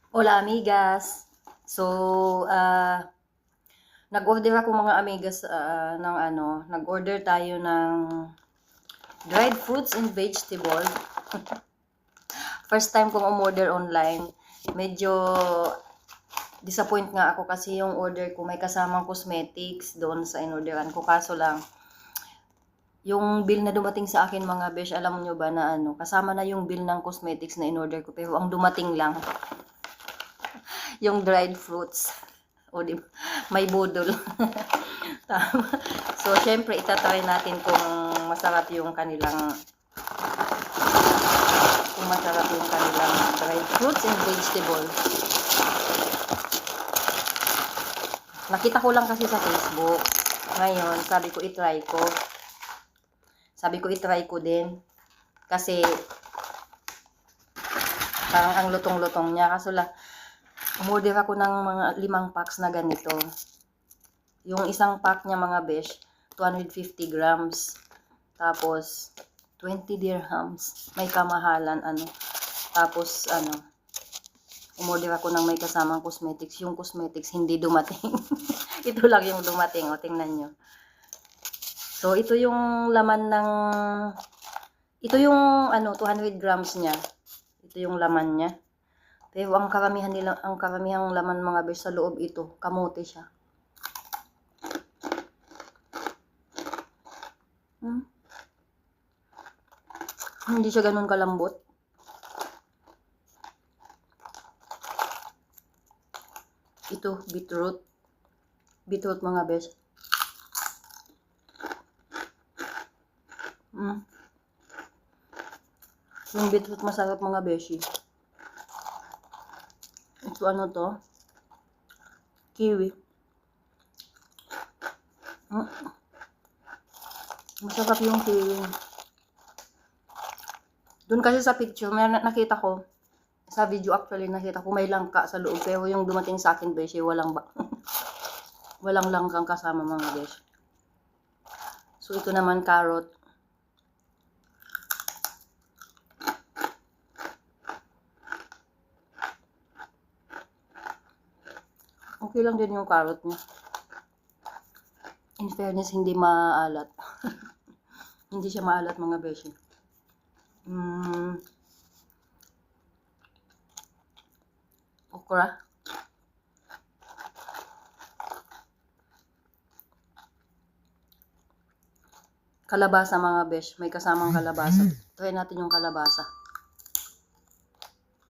Hola amigas! So, nag-order ako mga amigas ng nag-order tayo ng dried fruits and vegetable. First time kong umorder online. Medyo disappoint nga ako kasi yung order ko may kasamang cosmetics doon sa inorderan ko. Kaso lang, yung bill na dumating sa akin mga besh, alam nyo ba na kasama na yung bill ng cosmetics na inorder ko. Pero ang dumating lang, yung dried fruits. O di may budol. Tama. So, syempre, itatry natin kung masarap yung kanilang dried fruits and vegetable. Nakita ko lang kasi sa Facebook. Ngayon, sabi ko itry ko din. Kasi, parang ang lutong-lutong niya. Kaso lang, umorder ako ng mga 5 packs na ganito. Yung isang pack niya mga besh, 250 grams. Tapos, 20 dirhams. May kamahalan, Tapos, umorder ako ng may kasamang cosmetics. Yung cosmetics, hindi dumating. Ito lang yung dumating. O, tingnan nyo. So, ito yung laman ng, ito yung, 200 grams niya. Ito yung laman niya. Pero ang karamihang laman mga besh sa loob ito, kamote siya. Hindi siya ganun kalambot. Ito, beetroot. Beetroot mga besh. Yung beetroot masarap mga beshi. Ito to? Kiwi. Masarap yung kiwi. Doon kasi sa picture, may nakita ko, sa video actually nakita ko may langka sa loob. Pero yung dumating sa akin beshi, walang walang langkang kasama mga beshi. So ito naman carrot. Okay lang din yung carrot niya. In fairness, hindi maalat. Hindi siya maalat mga beshi. Okra. Kalabasa mga besh. May kasamang kalabasa. Try natin yung kalabasa.